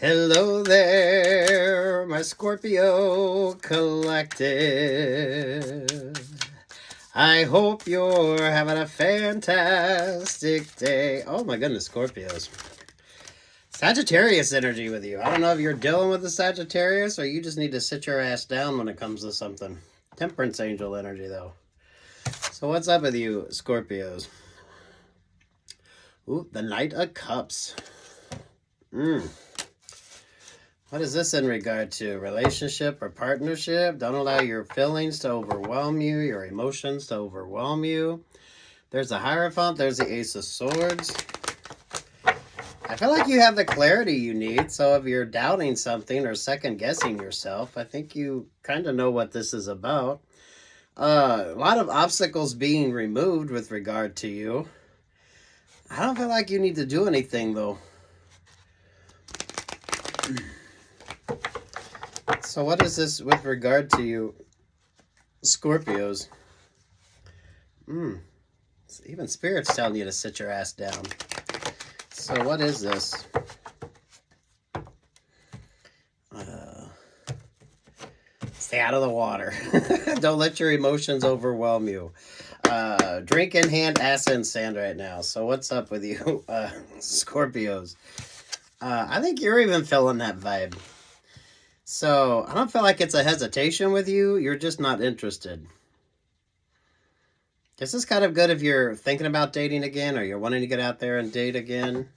Hello there, my Scorpio collective. I hope you're having a fantastic day. Oh my goodness, Scorpios. Sagittarius energy with you. I don't know if you're dealing with the Sagittarius or you just need to sit your ass down when it comes to something. Temperance angel energy, though. So what's up with you, Scorpios? Ooh, the Knight of Cups. What is this in regard to? Relationship or partnership? Don't allow your feelings to overwhelm you, your emotions to overwhelm you. There's the Hierophant. There's the Ace of Swords. I feel like you have the clarity you need. So if you're doubting something or second-guessing yourself, I think you kind of know what this is about. A lot of obstacles being removed with regard to you. I don't feel like you need to do anything, though. So what is this with regard to you, Scorpios? Even Spirit's telling you to sit your ass down. So what is this? Stay out of the water. Don't let your emotions overwhelm you. Drink in hand, ass in sand right now. So what's up with you, Scorpios? I think you're even feeling that vibe. So I don't feel like it's a hesitation with you. You're just not interested. This is kind of good if you're thinking about dating again or you're wanting to get out there and date again.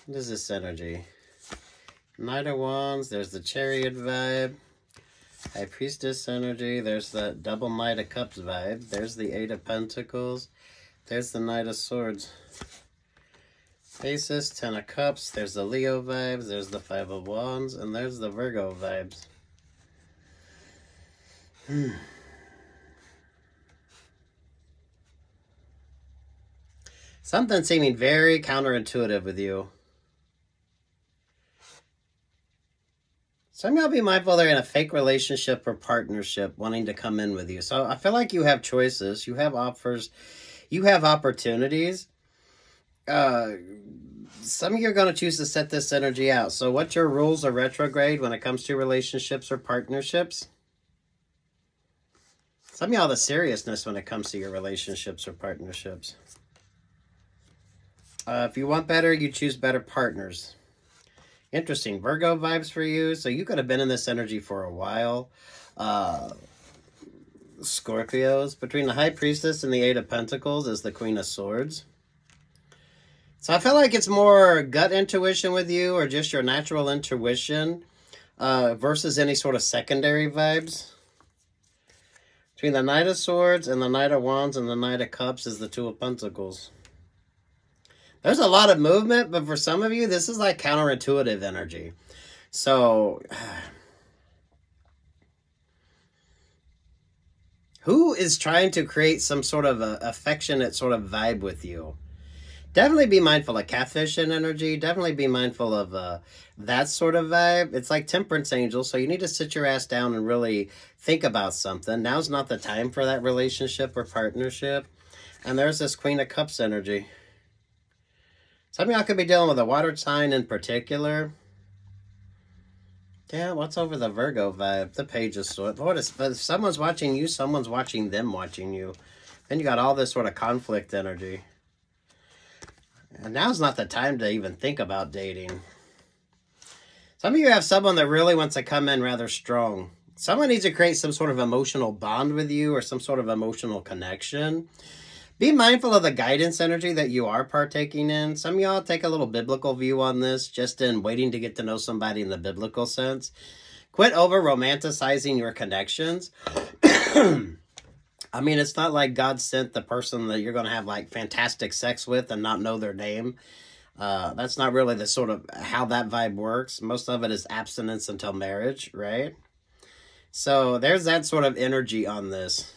What is this energy? Knight of Wands. There's the Chariot vibe. High Priestess energy. There's the double Knight of Cups vibe. There's the Eight of Pentacles. There's the Knight of Swords. Aces, Ten of Cups. There's the Leo vibes. There's the Five of Wands. And there's the Virgo vibes. Something seeming very counterintuitive with you. Some of y'all be mindful they're in a fake relationship or partnership wanting to come in with you. So I feel like you have choices. You have offers. You have opportunities. Some of you are going to choose to set this energy out. So what's your rules of retrograde when it comes to relationships or partnerships? Some of y'all have the seriousness when it comes to your relationships or partnerships. If you want better, you choose better partners. Interesting. Virgo vibes for you. So you could have been in this energy for a while. Scorpios. Between the High Priestess and the Eight of Pentacles is the Queen of Swords. So I feel like it's more gut intuition with you or just your natural intuition versus any sort of secondary vibes. Between the Knight of Swords and the Knight of Wands and the Knight of Cups is the Two of Pentacles. There's a lot of movement, but for some of you, this is like counterintuitive energy. So, who is trying to create some sort of a affectionate sort of vibe with you? Definitely be mindful of catfishing energy. Definitely be mindful of that sort of vibe. It's like temperance angel, so you need to sit your ass down and really think about something. Now's not the time for that relationship or partnership. And there's this Queen of Cups energy. Some of y'all could be dealing with a water sign in particular. Yeah, what's over the Virgo vibe? The Page of Swords. If someone's watching you, someone's watching them watching you. Then you got all this sort of conflict energy. And now's not the time to even think about dating. Some of you have someone that really wants to come in rather strong. Someone needs to create some sort of emotional bond with you or some sort of emotional connection. Be mindful of the guidance energy that you are partaking in. Some of y'all take a little biblical view on this, just in waiting to get to know somebody in the biblical sense. Quit over-romanticizing your connections. I mean, it's not like God sent the person that you're going to have like fantastic sex with and not know their name. That's not really the sort of how that vibe works. Most of it is abstinence until marriage, right? So there's that sort of energy on this.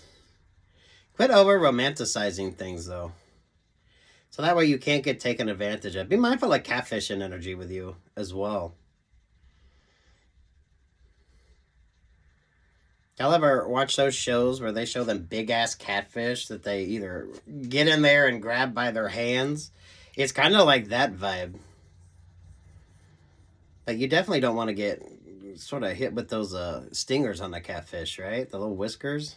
Quit over-romanticizing things, though. So that way you can't get taken advantage of. Be mindful of catfishing energy with you as well. Y'all ever watch those shows where they show them big-ass catfish that they either get in there and grab by their hands? It's kind of like that vibe. But you definitely don't want to get sort of hit with those stingers on the catfish, right? The little whiskers.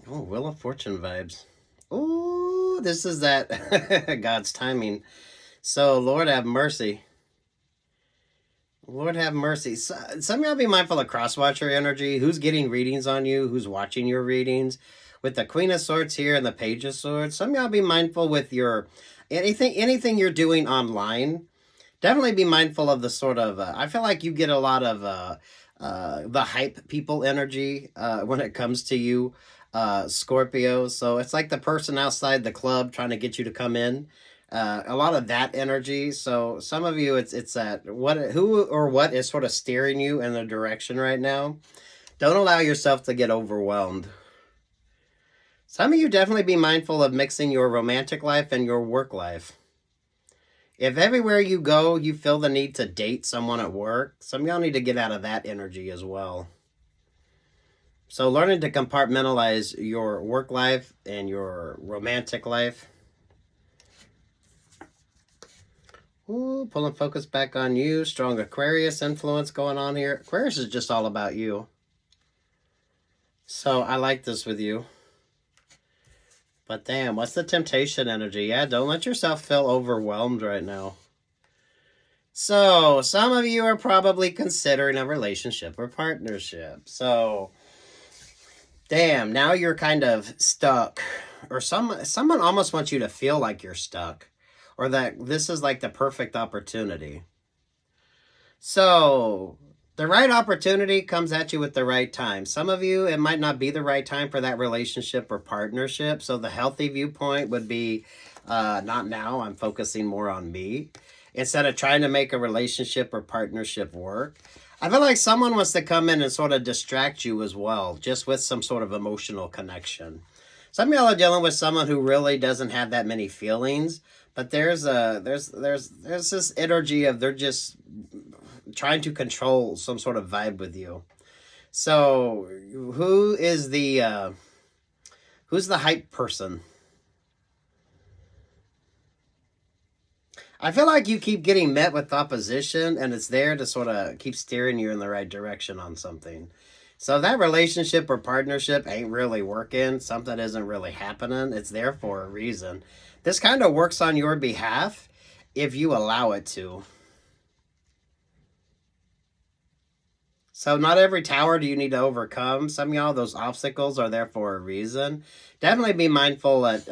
Oh, Wheel of Fortune vibes. Ooh, this is that God's timing. So, Lord have mercy. Lord have mercy. So, some of y'all be mindful of cross-watcher energy. Who's getting readings on you? Who's watching your readings? With the Queen of Swords here and the Page of Swords, some of y'all be mindful with your anything you're doing online. Definitely be mindful of the sort of. I feel like you get a lot of the hype people energy when it comes to you, Scorpio. So it's like the person outside the club trying to get you to come in. A lot of that energy. So some of you, it's that who or what is sort of steering you in the direction right now. Don't allow yourself to get overwhelmed. Some of you definitely be mindful of mixing your romantic life and your work life. If everywhere you go, you feel the need to date someone at work, some of y'all need to get out of that energy as well. So learning to compartmentalize your work life and your romantic life. Ooh, pulling focus back on you. Strong Aquarius influence going on here. Aquarius is just all about you. So I like this with you. But damn, what's the temptation energy? Yeah, don't let yourself feel overwhelmed right now. So some of you are probably considering a relationship or partnership. So damn, now you're kind of stuck. Or someone almost wants you to feel like you're stuck. Or that this is like the perfect opportunity. So the right opportunity comes at you with the right time. Some of you, it might not be the right time for that relationship or partnership. So the healthy viewpoint would be, not now, I'm focusing more on me. Instead of trying to make a relationship or partnership work. I feel like someone wants to come in and sort of distract you as well, just with some sort of emotional connection. Some of y'all are dealing with someone who really doesn't have that many feelings, but there's this energy of they're just trying to control some sort of vibe with you. So who's the hype person? I feel like you keep getting met with opposition and it's there to sort of keep steering you in the right direction on something. So that relationship or partnership ain't really working. Something isn't really happening. It's there for a reason. This kind of works on your behalf if you allow it to. So not every tower do you need to overcome. Some of y'all, those obstacles are there for a reason. Definitely be mindful at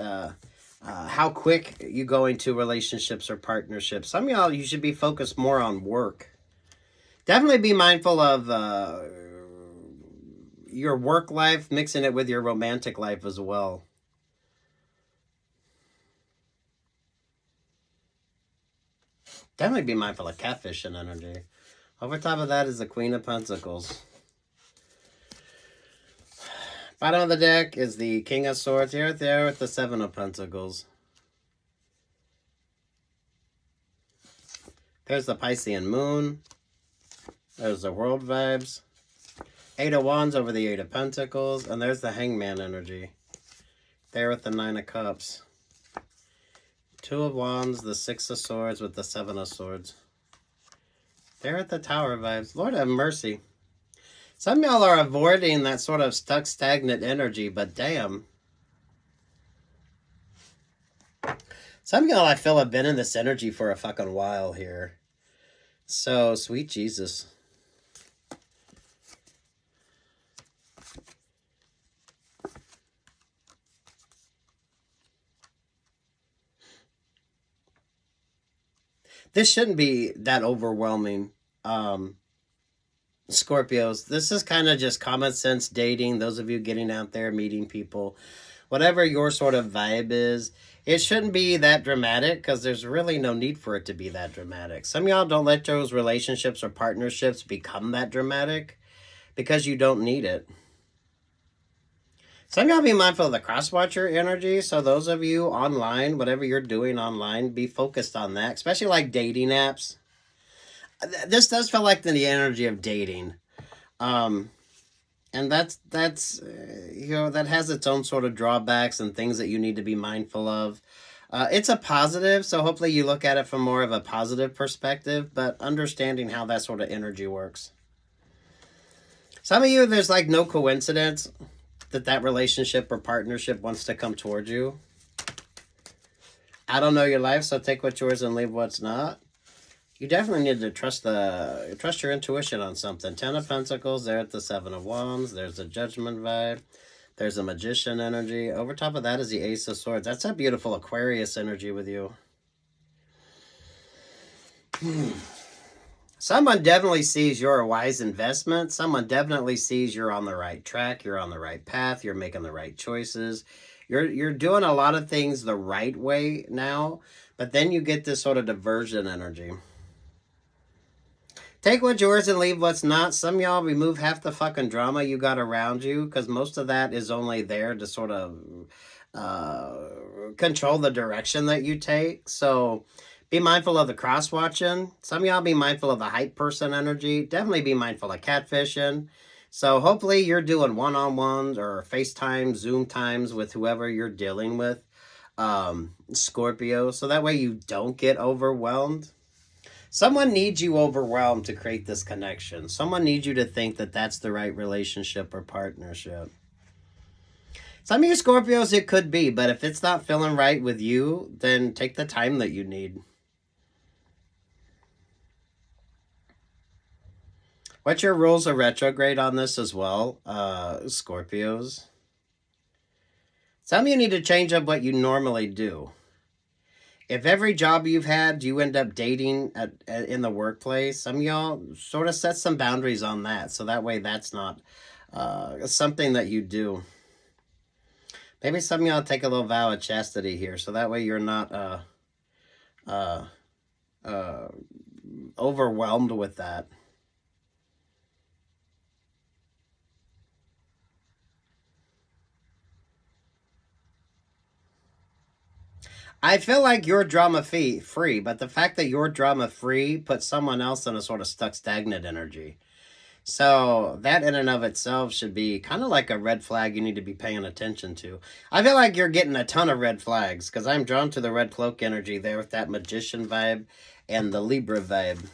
how quick you go into relationships or partnerships. Some of y'all, you should be focused more on work. Definitely be mindful of your work life, mixing it with your romantic life as well. Definitely be mindful of catfishing energy. Over top of that is the Queen of Pentacles. Bottom of the deck is the King of Swords. Here there with the Seven of Pentacles. There's the Piscean Moon. There's the World vibes. Eight of Wands over the Eight of Pentacles. And there's the Hangman energy. There with the Nine of Cups. Two of Wands, the Six of Swords with the Seven of Swords. There at the Tower vibes. Lord have mercy. Some of y'all are avoiding that sort of stuck, stagnant energy, but damn. Some of y'all, I feel, have been in this energy for a fucking while here. So, sweet Jesus. This shouldn't be that overwhelming, Scorpios. This is kind of just common sense dating. Those of you getting out there, meeting people, whatever your sort of vibe is, it shouldn't be that dramatic because there's really no need for it to be that dramatic. Some of y'all don't let those relationships or partnerships become that dramatic because you don't need it. Some of y'all be mindful of the cross-watcher energy. So those of you online, whatever you're doing online, be focused on that, especially like dating apps. This does feel like the energy of dating. And that's that has its own sort of drawbacks and things that you need to be mindful of. It's a positive, so hopefully you look at it from more of a positive perspective, but understanding how that sort of energy works. Some of you, there's like no coincidence that that relationship or partnership wants to come towards you. I don't know your life, so take what's yours and leave what's not. You definitely need to trust your intuition on something. 10 of Pentacles, there at the 7 of Wands. There's a Judgment vibe. There's a Magician energy. Over top of that is the Ace of Swords. That's a beautiful Aquarius energy with you. Someone definitely sees you're a wise investment. Someone definitely sees you're on the right track. You're on the right path. You're making the right choices. You're doing a lot of things the right way now. But then you get this sort of diversion energy. Take what's yours and leave what's not. Some of y'all remove half the fucking drama you got around you, because most of that is only there to sort of control the direction that you take. So be mindful of the cross-watching. Some of y'all be mindful of the hype person energy. Definitely be mindful of catfishing. So hopefully you're doing one-on-ones or FaceTime, Zoom times with whoever you're dealing with, Scorpio. So that way you don't get overwhelmed. Someone needs you overwhelmed to create this connection. Someone needs you to think that that's the right relationship or partnership. Some of you Scorpios, it could be, but if it's not feeling right with you, then take the time that you need. What's your rules of retrograde on this as well, Scorpios? Some of you need to change up what you normally do. If every job you've had, you end up dating in the workplace, some of y'all sort of set some boundaries on that. So that way that's not something that you do. Maybe some of y'all take a little vow of chastity here. So that way you're not overwhelmed with that. I feel like you're drama-free, but the fact that you're drama-free puts someone else in a sort of stuck, stagnant energy. So that in and of itself should be kind of like a red flag you need to be paying attention to. I feel like you're getting a ton of red flags because I'm drawn to the red cloak energy there with that Magician vibe and the Libra vibe.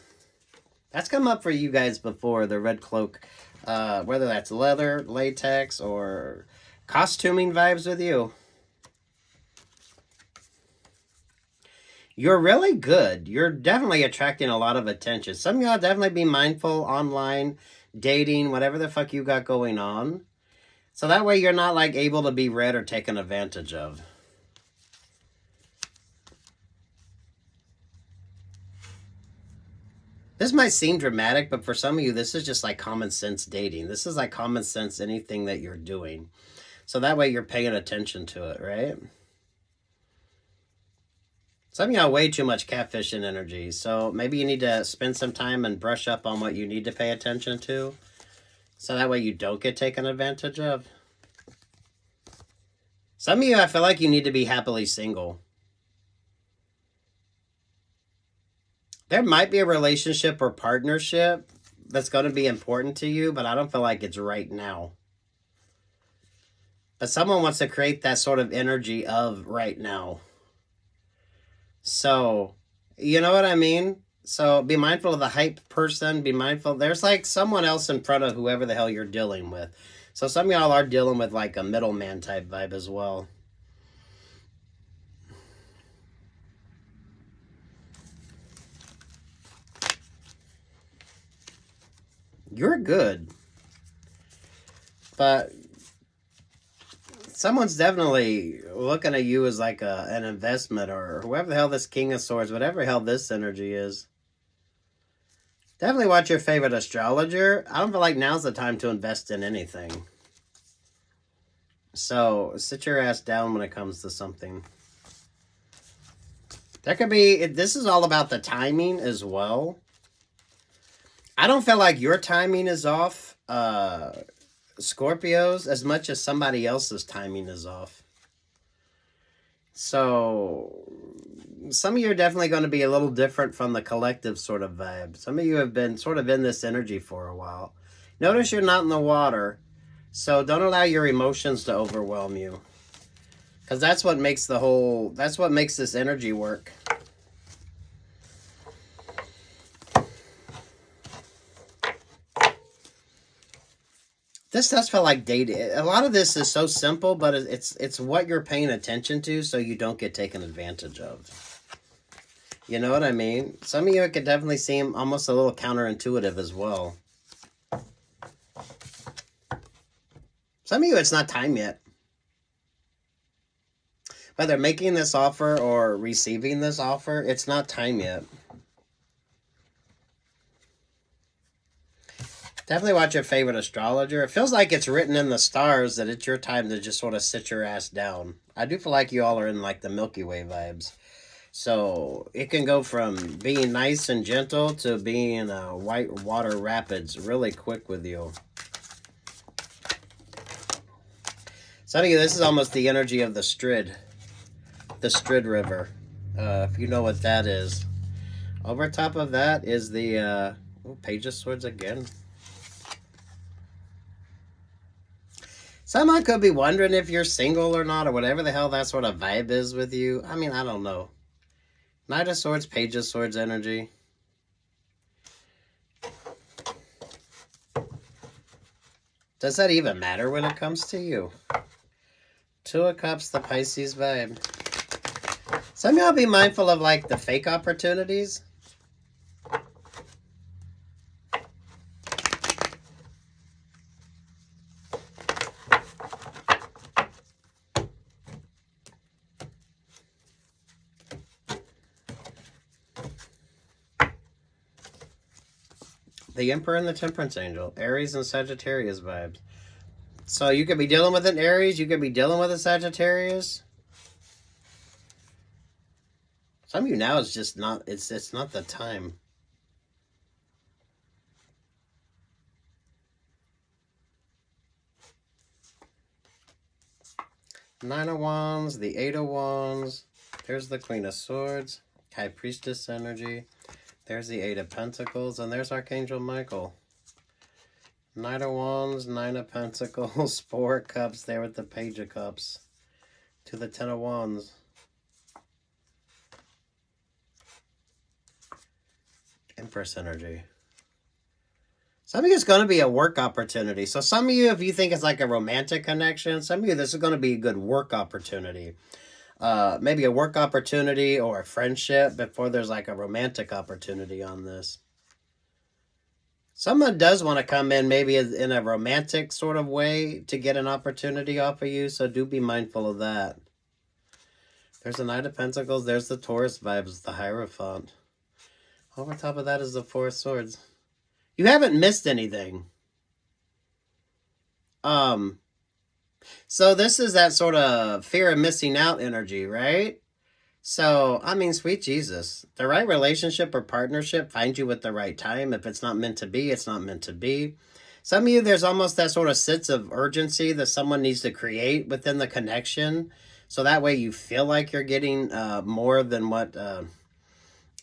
That's come up for you guys before, the red cloak, whether that's leather, latex, or costuming vibes with you. You're really good. You're definitely attracting a lot of attention. Some of y'all definitely be mindful online, dating, whatever the fuck you got going on. So that way you're not like able to be read or taken advantage of. This might seem dramatic, but for some of you, this is just like common sense dating. This is like common sense anything that you're doing. So that way you're paying attention to it, right? Some of y'all way too much catfishing energy, so maybe you need to spend some time and brush up on what you need to pay attention to, so that way you don't get taken advantage of. Some of you, I feel like you need to be happily single. There might be a relationship or partnership that's going to be important to you, but I don't feel like it's right now. But someone wants to create that sort of energy of right now. So, you know what I mean? So be mindful of the hype person. Be mindful. There's like someone else in front of whoever the hell you're dealing with. So some of y'all are dealing with like a middleman type vibe as well. You're good. But someone's definitely looking at you as like an investment, or whoever the hell this King of Swords, whatever the hell this energy is. Definitely watch your favorite astrologer. I don't feel like now's the time to invest in anything. So sit your ass down when it comes to something. There could be, this is all about the timing as well. I don't feel like your timing is off, Scorpios, as much as somebody else's timing is off. So some of you are definitely going to be a little different from the collective sort of vibe. Some of you have been sort of in this energy for a while. Notice you're not in the water, so don't allow your emotions to overwhelm you. Because that's what makes the whole, that's what makes this energy work. This does feel like dating. A lot of this is so simple, but it's what you're paying attention to so you don't get taken advantage of. You know what I mean? Some of you, it could definitely seem almost a little counterintuitive as well. Some of you, it's not time yet. Whether making this offer or receiving this offer, it's not time yet. Definitely watch your favorite astrologer. It feels like it's written in the stars that it's your time to just sort of sit your ass down. I do feel like you all are in like the Milky Way vibes. So it can go from being nice and gentle to being white water rapids really quick with you. Some of you, this is almost the energy of the Strid River. If you know what that is. Over top of that is the Page of Swords again. Someone could be wondering if you're single or not, or whatever the hell that sort of vibe is with you. I mean, I don't know. Knight of Swords, Page of Swords energy. Does that even matter when it comes to you? Two of Cups, the Pisces vibe. Some of y'all be mindful of like the fake opportunities. The Emperor and the Temperance Angel. Aries and Sagittarius vibes. So you could be dealing with an Aries. You could be dealing with a Sagittarius. Some of you now is just not, it's not the time. Nine of Wands, the Eight of Wands. There's the Queen of Swords. High Priestess energy. There's the Eight of Pentacles, and there's Archangel Michael. Knight of Wands, Nine of Pentacles, Four of Cups there with the Page of Cups. To the Ten of Wands. Empress energy. Some of you, it's going to be a work opportunity. So some of you, if you think it's like a romantic connection, some of you, this is going to be a good work opportunity. Maybe a work opportunity or a friendship before there's like a romantic opportunity on this. Someone does want to come in maybe in a romantic sort of way to get an opportunity off of you, so do be mindful of that. There's the Knight of Pentacles, there's the Taurus vibes, the Hierophant. Over top of that is the Four of Swords. You haven't missed anything. So this is that sort of fear of missing out energy, right? So, I mean, sweet Jesus. The right relationship or partnership finds you at the right time. If it's not meant to be, it's not meant to be. Some of you, there's almost that sort of sense of urgency that someone needs to create within the connection. So that way you feel like you're getting more than what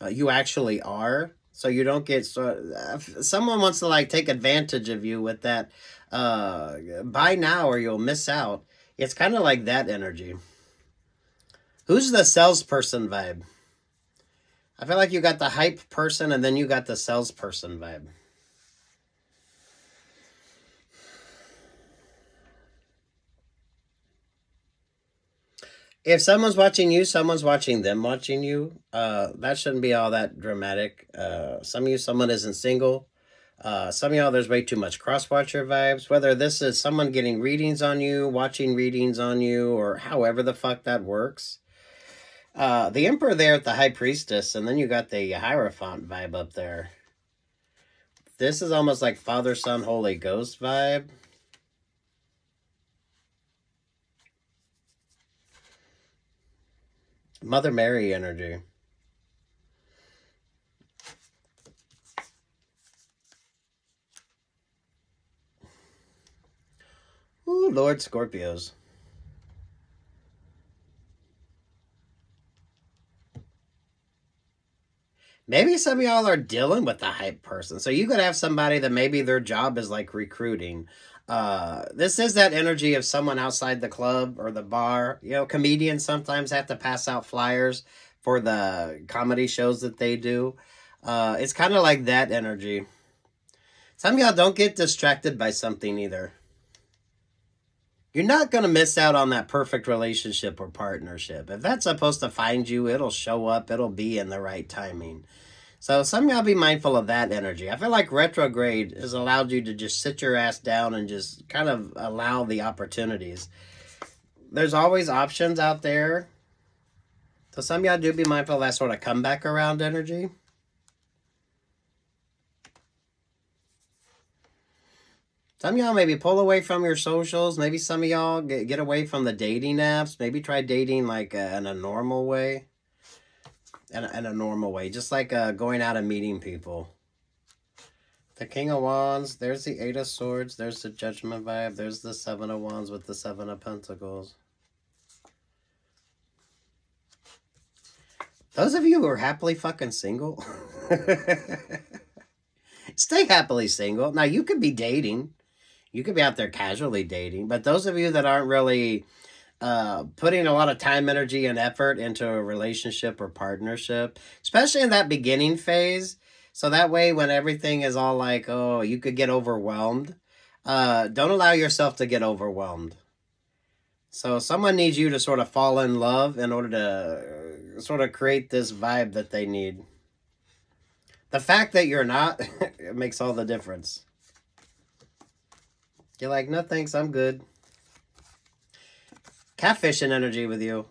you actually are. So you don't get... someone wants to like take advantage of you with that buy now or you'll miss out. It's kind of like that energy. Who's the salesperson vibe? I feel like you got the hype person and then you got the salesperson vibe. If someone's watching you, someone's watching them watching you. That shouldn't be all that dramatic. Some of you, someone isn't single. Some of y'all, there's way too much cross-watcher vibes. Whether this is someone getting readings on you, watching readings on you, or however the fuck that works. The Emperor there at the High Priestess, and then you got the Hierophant vibe up there. This is almost like Father, Son, Holy Ghost vibe. Mother Mary energy. Ooh, Lord Scorpios. Maybe some of y'all are dealing with the hype person. So you could have somebody that maybe their job is like recruiting. This is that energy of someone outside the club or the bar. You know, comedians sometimes have to pass out flyers for the comedy shows that they do. It's kind of like that energy. Some of y'all don't get distracted by something either. You're not going to miss out on that perfect relationship or partnership. If that's supposed to find you, it'll show up. It'll be in the right timing. So some of y'all be mindful of that energy. I feel like retrograde has allowed you to just sit your ass down and just kind of allow the opportunities. There's always options out there. So some of y'all do be mindful of that sort of comeback around energy. Some of y'all maybe pull away from your socials. Maybe some of y'all get away from the dating apps. Maybe try dating like in a normal way. In a normal way. Just like going out and meeting people. The King of Wands. There's the Eight of Swords. There's the Judgment vibe. There's the Seven of Wands with the Seven of Pentacles. Those of you who are happily fucking single. Stay happily single. Now, you could be dating. You could be out there casually dating. But those of you that aren't really putting a lot of time, energy, and effort into a relationship or partnership, especially in that beginning phase, so that way when everything is all like, oh, you could get overwhelmed, don't allow yourself to get overwhelmed. So someone needs you to sort of fall in love in order to sort of create this vibe that they need. The fact that you're not, it makes all the difference. You're like, no thanks, I'm good. Catfishing energy with you.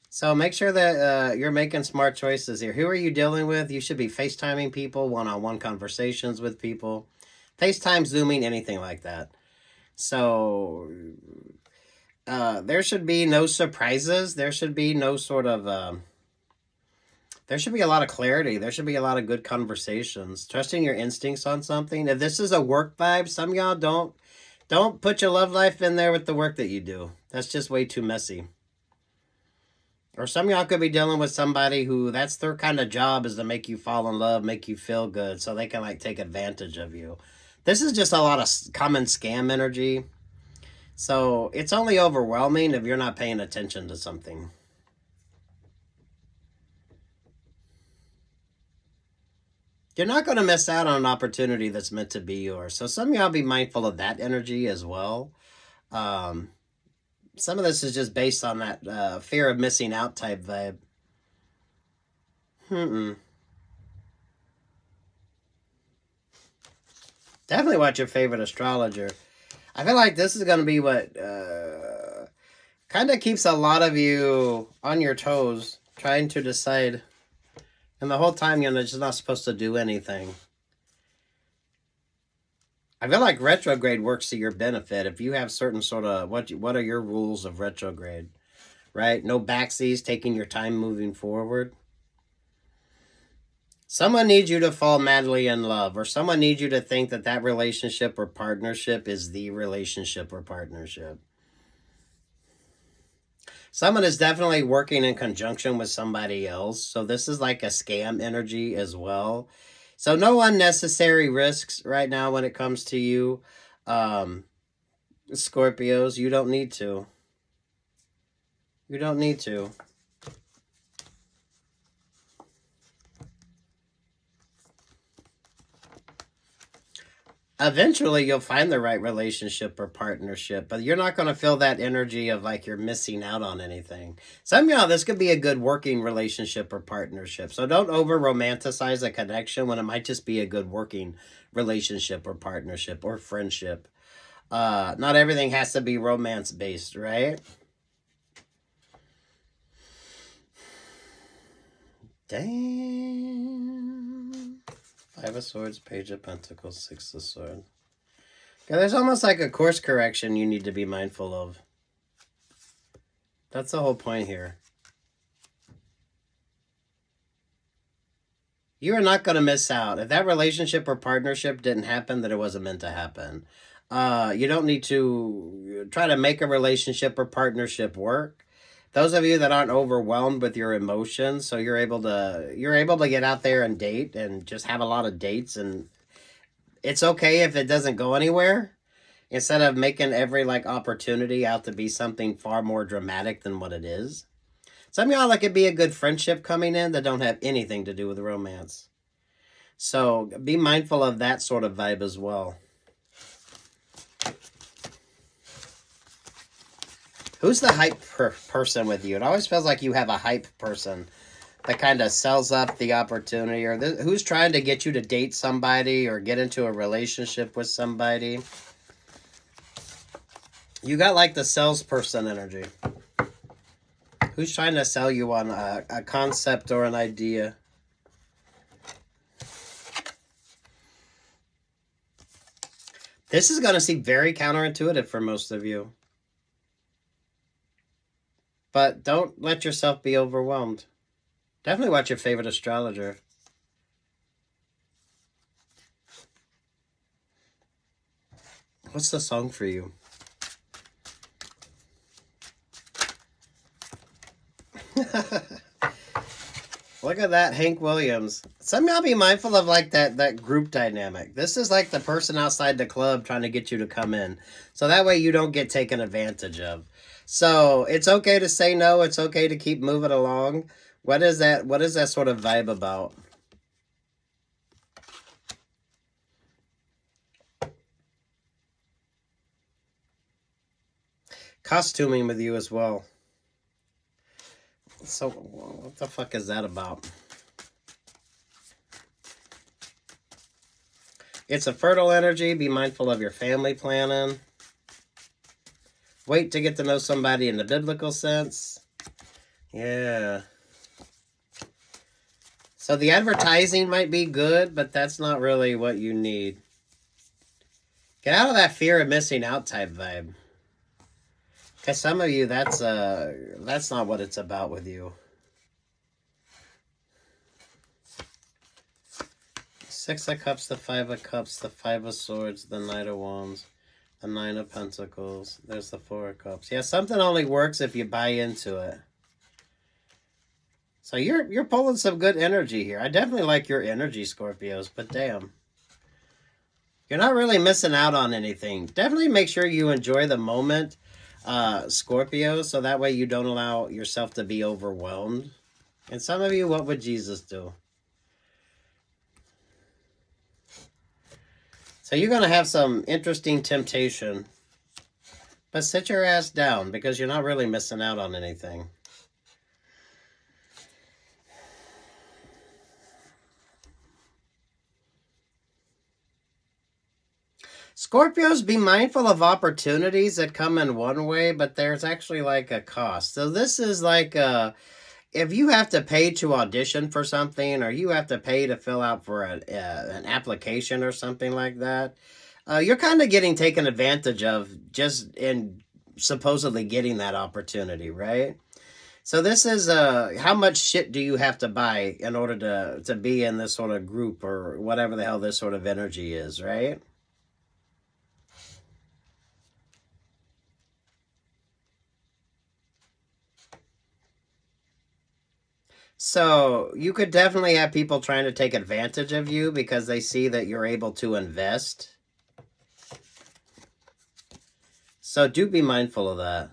So make sure that you're making smart choices here. Who are you dealing with? You should be FaceTiming people, one-on-one conversations with people. FaceTime, Zooming, anything like that. So there should be no surprises. There should be no sort of... there should be a lot of clarity. There should be a lot of good conversations. Trusting your instincts on something. If this is a work vibe, some of y'all don't put your love life in there with the work that you do. That's just way too messy. Or some of y'all could be dealing with somebody who that's their kind of job is to make you fall in love, make you feel good, so they can like take advantage of you. This is just a lot of common scam energy. So it's only overwhelming if you're not paying attention to something. You're not going to miss out on an opportunity that's meant to be yours. So some of y'all be mindful of that energy as well. Some of this is just based on that fear of missing out type vibe. Definitely watch your favorite astrologer. I feel like this is going to be what kind of keeps a lot of you on your toes, trying to decide. And the whole time you're just not supposed to do anything. I feel like retrograde works to your benefit if you have certain sort of, what are your rules of retrograde, right? No backsies, taking your time moving forward. Someone needs you to fall madly in love, or someone needs you to think that that relationship or partnership is the relationship or partnership. Someone is definitely working in conjunction with somebody else. So this is like a scam energy as well. So no unnecessary risks right now when it comes to you. Scorpios, you don't need to. You don't need to. Eventually, you'll find the right relationship or partnership, but you're not going to feel that energy of like you're missing out on anything. Some of y'all, this could be a good working relationship or partnership. So don't over-romanticize a connection when it might just be a good working relationship or partnership or friendship. Not everything has to be romance-based, right? Damn. Five of Swords, Page of Pentacles, Six of Swords. Yeah, there's almost like a course correction you need to be mindful of. That's the whole point here. You are not going to miss out. If that relationship or partnership didn't happen, then it wasn't meant to happen. You don't need to try to make a relationship or partnership work. Those of you that aren't overwhelmed with your emotions, so you're able to get out there and date and just have a lot of dates and It's okay if it doesn't go anywhere. Instead of making every like opportunity out to be something far more dramatic than what it is. Some of y'all, it could be a good friendship coming in that don't have anything to do with romance. So be mindful of that sort of vibe as well. Who's the hype person with you? It always feels like you have a hype person that kind of sells up the opportunity, or who's trying to get you to date somebody or get into a relationship with somebody. You got like the salesperson energy. Who's trying to sell you on a concept or an idea? This is going to seem very counterintuitive for most of you. But don't let yourself be overwhelmed. Definitely watch your favorite astrologer. What's the song for you? Look at that, Hank Williams. Some of y'all be mindful of like that group dynamic. This is like the person outside the club trying to get you to come in. So that way you don't get taken advantage of. So it's okay to say no. It's okay to keep moving along. What is that sort of vibe about? Costuming with you as well. So what the fuck is that about? It's a fertile energy. Be mindful of your family planning. Wait to get to know somebody in the biblical sense. Yeah. So the advertising might be good, but that's not really what you need. Get out of that fear of missing out type vibe. Because some of you, that's not what it's about with you. Six of Cups, the Five of Cups, the Five of Swords, the Knight of Wands, the Nine of Pentacles. There's the Four of Cups. Yeah, something only works if you buy into it. So you're pulling some good energy here. I definitely like your energy, Scorpios, but damn. You're not really missing out on anything. Definitely make sure you enjoy the moment, Scorpio, so that way you don't allow yourself to be overwhelmed. And some of you, what would Jesus do? So you're going to have some interesting temptation. But sit your ass down because you're not really missing out on anything. Scorpios, be mindful of opportunities that come in one way, but there's actually like a cost. So this is like if you have to pay to audition for something, or you have to pay to fill out for an application or something like that, you're kind of getting taken advantage of just in supposedly getting that opportunity, right? So this is how much shit do you have to buy in order to be in this sort of group or whatever the hell this sort of energy is, right? So you could definitely have people trying to take advantage of you because they see that you're able to invest. So do be mindful of that.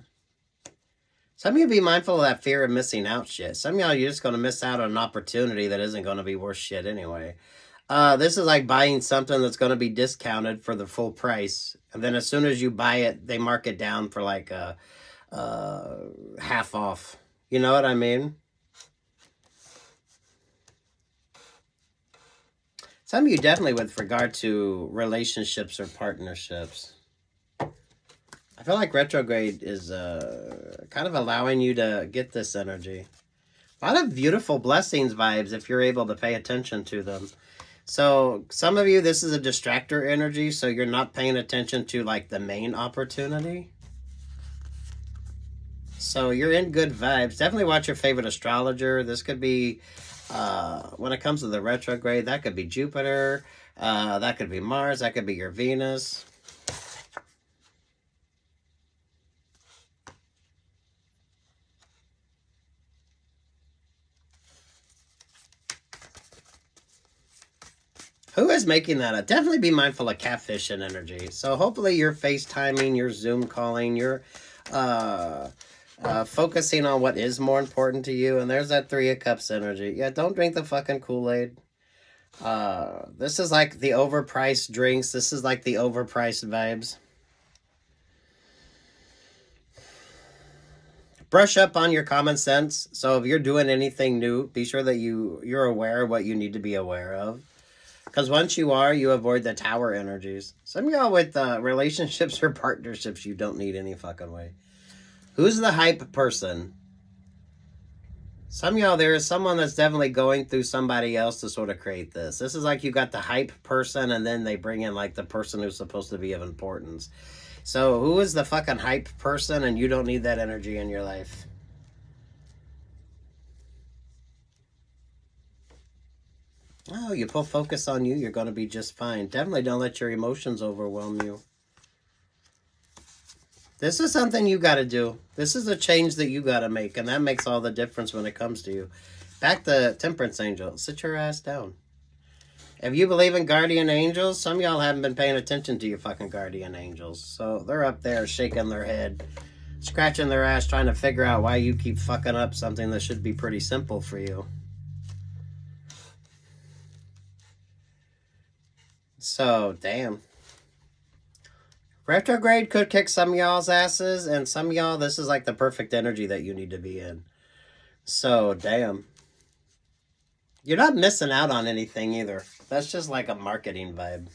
Some of you be mindful of that fear of missing out shit. Some of y'all, you're just going to miss out on an opportunity that isn't going to be worth shit anyway. This is like buying something that's going to be discounted for the full price. And then as soon as you buy it, they mark it down for like half off. You know what I mean? Some of you definitely with regard to relationships or partnerships. I feel like retrograde is kind of allowing you to get this energy. A lot of beautiful blessings vibes if you're able to pay attention to them. So some of you, this is a distractor energy, so you're not paying attention to like the main opportunity. So you're in good vibes. Definitely watch your favorite astrologer. This could be, when it comes to the retrograde, that could be Jupiter, that could be Mars, that could be your Venus. Who is making that up? Definitely be mindful of catfishing energy. So hopefully you're FaceTiming, you're Zoom calling, you're focusing on what is more important to you. And there's that 3 of Cups energy. Yeah, don't drink the fucking Kool-Aid. This is like the overpriced drinks. This is like the overpriced vibes. Brush up on your common sense. So if you're doing anything new, be sure that you're aware of what you need to be aware of. Because once you are, you avoid the tower energies. Some of y'all with relationships or partnerships, you don't need any fucking way. Who's the hype person? Some of y'all, there is someone that's definitely going through somebody else to sort of create this. This is like you got the hype person and then they bring in like the person who's supposed to be of importance. So who is the fucking hype person and you don't need that energy in your life? Oh, you pull focus on you, you're going to be just fine. Definitely don't let your emotions overwhelm you. This is something you got to do. This is a change that you got to make, and that makes all the difference when it comes to you. Back to Temperance Angel. Sit your ass down. If you believe in guardian angels, some of y'all haven't been paying attention to your fucking guardian angels. So they're up there shaking their head, scratching their ass, trying to figure out why you keep fucking up something that should be pretty simple for you. So, damn. Retrograde could kick some of y'all's asses, and some of y'all, this is like the perfect energy that you need to be in. So, damn. You're not missing out on anything either. That's just like a marketing vibe.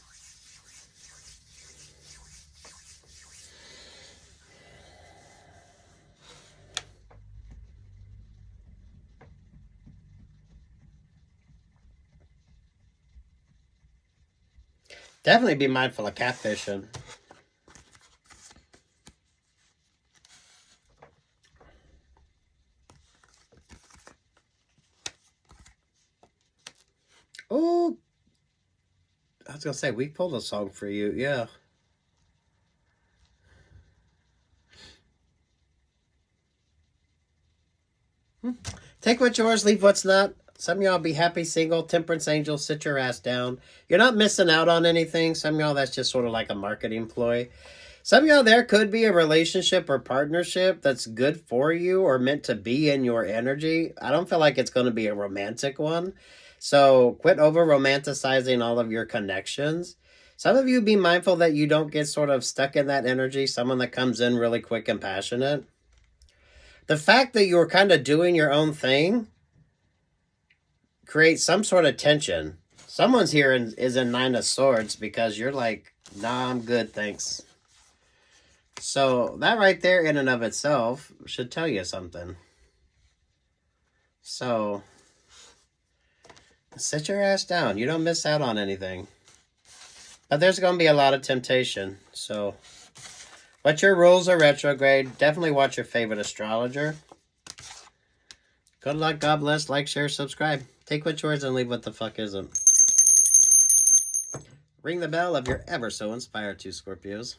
Definitely be mindful of catfishing. Oh, I was going to say, we pulled a song for you. Yeah. Take what's yours, leave what's not. Some of y'all be happy single. Temperance Angel, sit your ass down. You're not missing out on anything. Some of y'all, that's just sort of like a marketing ploy. Some of y'all, there could be a relationship or partnership that's good for you or meant to be in your energy. I don't feel like it's going to be a romantic one. So quit over romanticizing all of your connections. Some of you be mindful that you don't get sort of stuck in that energy. Someone that comes in really quick and passionate. The fact that you're kind of doing your own thing creates some sort of tension. Someone's here is in 9 of Swords because you're like, nah, I'm good, thanks. So that right there in and of itself should tell you something. So sit your ass down. You don't miss out on anything. But there's going to be a lot of temptation. So what your rules are retrograde. Definitely watch your favorite astrologer. Good luck. God bless. Like, share, subscribe. Take what's yours and leave what the fuck isn't. Ring the bell if you're ever so inspired to, Scorpios.